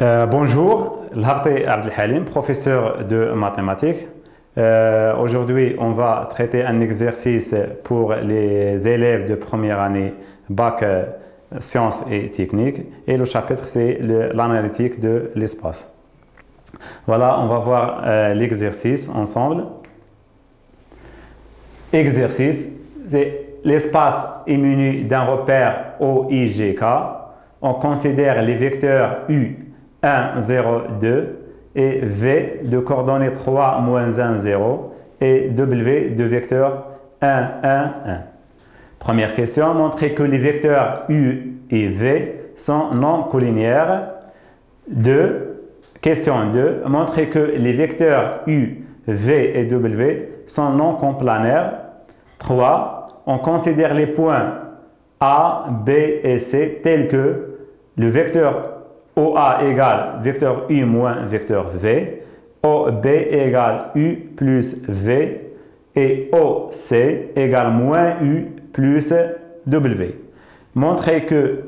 Bonjour, L'Harté Abdelhalim, professeur de mathématiques. Aujourd'hui, on va traiter un exercice pour les élèves de première année bac sciences et techniques. Et le chapitre, c'est l'analytique de l'espace. Voilà, on va voir l'exercice ensemble. Exercice, c'est l'espace est muni d'un repère OIGK. On considère les vecteurs U 1, 0, 2 et V de coordonnées 3, moins 1, 0 et W de vecteur 1, 1, 1. Première question, montrer que les vecteurs U et V sont non collinéaires. 2. Question 2, montrer que les vecteurs U, V et W sont non complanaires. 3. On considère les points A, B et C tels que le vecteur OA égale vecteur U moins vecteur V, OB égale U plus V et OC égale moins U plus W. Montrez que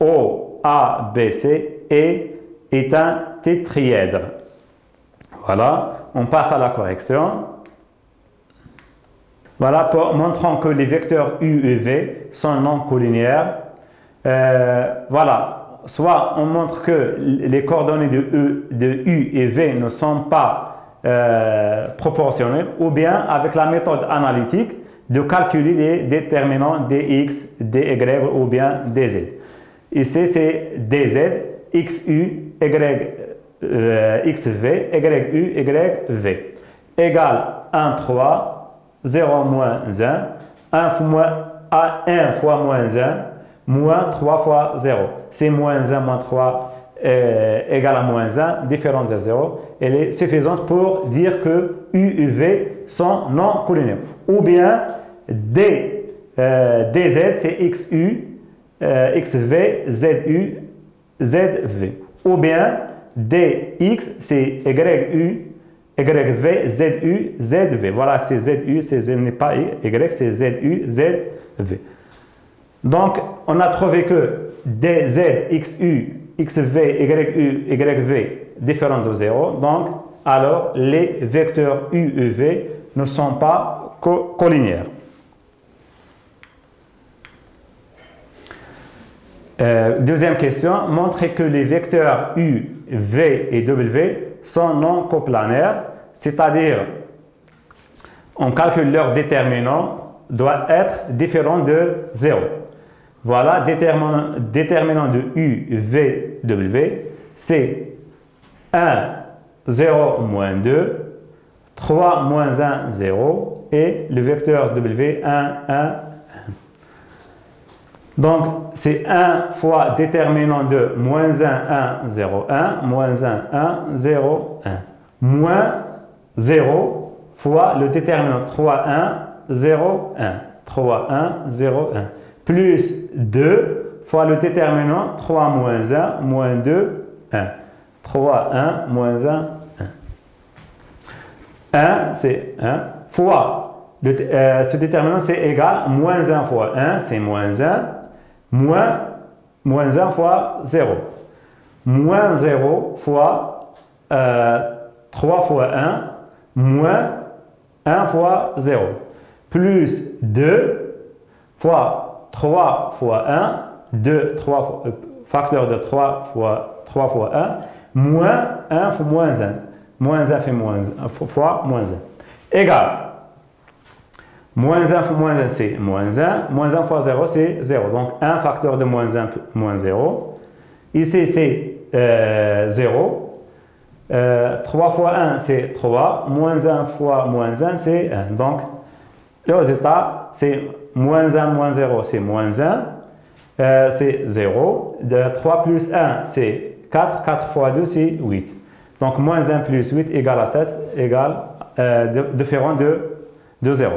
OABC est un tétrièdre. Voilà, on passe à la correction. Voilà, montrant que les vecteurs U et V sont non collinéaires. Voilà. Soit on montre que les coordonnées de U et V ne sont pas proportionnelles, ou bien avec la méthode analytique de calculer les déterminants dx, dy ou bien dz. Ici c'est dz, xu, xv, yu, yv égale 1, 3, 0, moins 1, 1 fois moins 1, moins 3 fois 0. C'est moins 1 moins 3 égale à moins 1, différente de 0. Elle est suffisante pour dire que U et V sont non collinéaires. Ou bien DZ, c'est XU, XV, ZU, ZV. Ou bien DX, c'est YU, YV, ZU, ZV. Voilà, c'est ZU, ce n'est pas Y, c'est ZU, ZV. Donc, on a trouvé que DZ, XU, XV, YU, YV différents de 0. Donc, alors, les vecteurs U et V ne sont pas collinéaires. Deuxième question, montrer que les vecteurs U, V et W sont non coplanaires, c'est-à-dire, on calcule leur déterminant doit être différent de 0. Voilà, déterminant de U, V, W, c'est 1, 0, moins 2, 3, moins 1, 0, et le vecteur W, 1, 1, 1. Donc, c'est 1 fois déterminant de moins 1, 1, 0, 1, moins 1, 1, 0, 1, moins 0 fois le déterminant 3, 1, 0, 1, 3, 1, 0, 1. Plus 2 fois le déterminant 3 moins 1, moins 2, 1. 3, 1, moins 1, 1. 1, c'est 1, fois, ce déterminant c'est égal, moins 1 fois 1, c'est moins 1, moins 1 fois 0. Moins 0 fois 3 fois 1, moins 1 fois 0. Plus 2 fois 3 fois 1, 2, 3, facteur de 3 fois 1, moins 1 fois moins 1. Moins 1 fait moins 1 fois moins 1. Égal. Moins 1 fois moins 1, c'est moins 1. Moins 1 fois 0, c'est 0. Donc, 1 facteur de moins 1, moins 0. Ici, c'est 0. 3 fois 1, c'est 3. Moins 1 fois moins 1, c'est 1. Donc, le résultat, c'est moins 1 moins 0, c'est moins 1. C'est 0. 3 plus 1, c'est 4. 4 fois 2, c'est 8. Donc, moins 1 plus 8 égale à 7, égale différent de 0.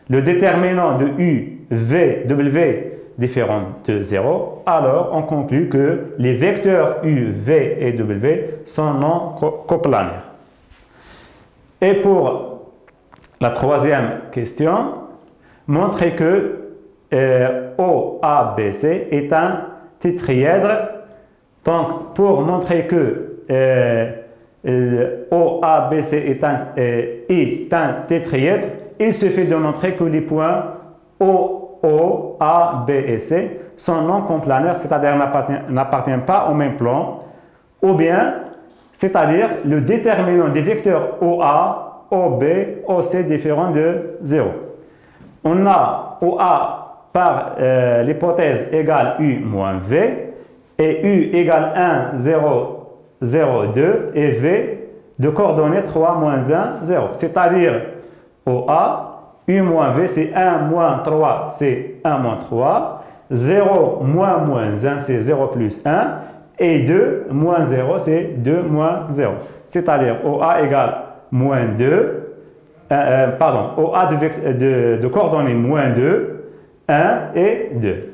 Le déterminant de U, V, W différent de 0. Alors, on conclut que les vecteurs U, V et W sont non coplanaires. Et pour la troisième question, montrer que OABC est un tétrièdre Donc, pour montrer que OABC est un tétraèdre, il suffit de montrer que les points O, A, B et C sont non complanaires, c'est-à-dire n'appartiennent pas au même plan, ou bien, c'est-à-dire le déterminant des vecteurs OA, OB, OC différent de 0. On a OA par l'hypothèse égale U moins V, et U égale 1, 0, 0, 2, et V de coordonnées 3, moins 1, 0. C'est-à-dire OA, U moins V, c'est 1 moins 3, c'est 1 moins 3. 0 moins 1, c'est 0 plus 1. Et 2 moins 0, c'est 2 moins 0. C'est-à-dire OA égale moins 2. OA de coordonnées moins 2, 1 et 2.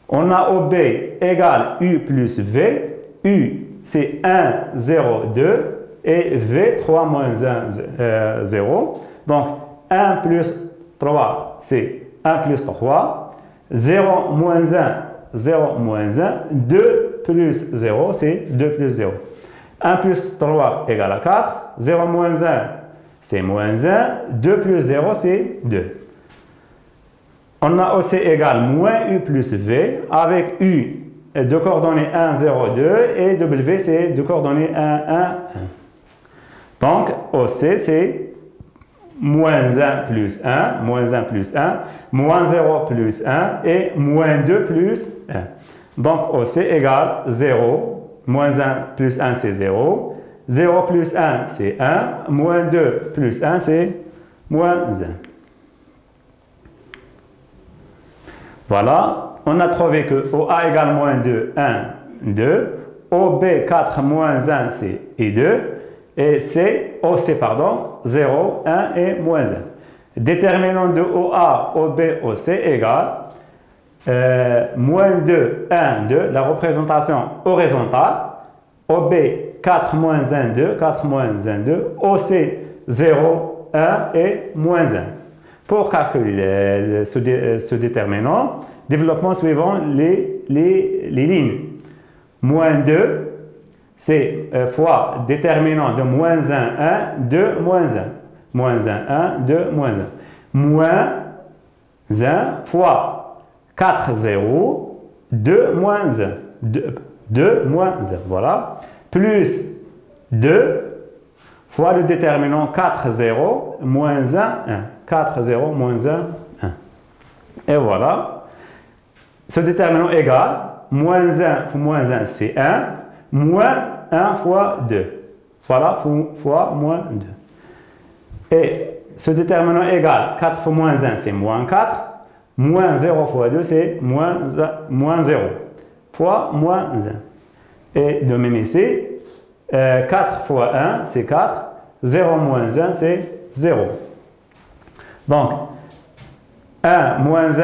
On a OB égale U plus V. U, c'est 1, 0, 2. Et V, 3 moins 1, 0. Donc, 1 plus 3, c'est 1 plus 3. 0 moins 1, 0 moins 1. 2 plus 0, c'est 2 plus 0. 1 plus 3 égale à 4. 0 moins 1, c'est moins 1. 2 plus 0, c'est 2. On a OC égale moins U plus V, avec U de coordonnées 1, 0, 2, et W, c'est de coordonnées 1, 1, 1. Donc, OC, c'est moins 1 plus 1, moins 1 plus 1, moins 0 plus 1 et moins 2 plus 1. Donc, OC égale 0, moins 1 plus 1 c'est 0, 0 plus 1 c'est 1, moins 2 plus 1 c'est moins 1. Voilà, on a trouvé que OA égale moins 2, 1, 2, OB 4 moins 1 c'est et 2, et OC, pardon, 0, 1 et moins 1. Déterminant de OA, OB, OC égale moins 2, 1, 2, la représentation horizontale. OB, 4 moins 1, 2, 4 moins 1, 2. OC, 0, 1 et moins 1. Pour calculer ce déterminant, développement suivant les lignes. Moins 2, c'est fois déterminant de moins 1, 1, 2, moins 1. Moins 1, 1, 2, moins 1. Moins 1 fois 4, 0, 2, moins 1. 2, moins 1, voilà. Plus 2 fois le déterminant 4, 0, moins 1, 1. 4, 0, moins 1, 1. Et voilà. Ce déterminant égale moins 1 fois moins 1, c'est 1. Moins 1 fois 2. Voilà, fois moins 2. Et ce déterminant égale 4 fois moins 1, c'est moins 4. Moins 0 fois 2, c'est moins 0. Fois moins 1. Et de même ici, 4 fois 1, c'est 4. 0 moins 1, c'est 0. Donc, 1 moins 1,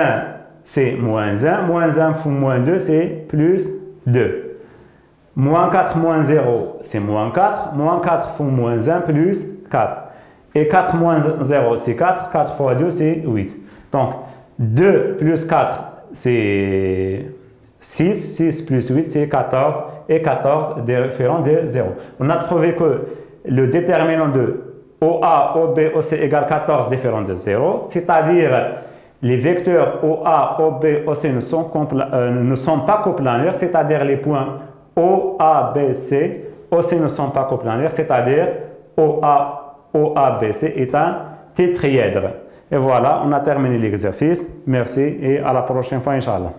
c'est moins 1. Moins 1 fois moins 2, c'est plus 2. Moins 4 moins 0, c'est moins 4. Moins 4 fois moins 1, plus 4. Et 4 moins 0, c'est 4. 4 fois 2, c'est 8. Donc, 2 plus 4, c'est 6. 6 plus 8, c'est 14. Et 14 différent de 0. On a trouvé que le déterminant de OA, OB, OC égale 14 différent de 0. C'est-à-dire, les vecteurs OA, OB, OC ne sont pas coplanaires, c'est-à-dire les points O, A, B, C, OC ne sont pas coplanaires, c'est-à-dire OA, B, C est un tétraèdre. Et voilà, on a terminé l'exercice. Merci et à la prochaine fois, Inch'Allah.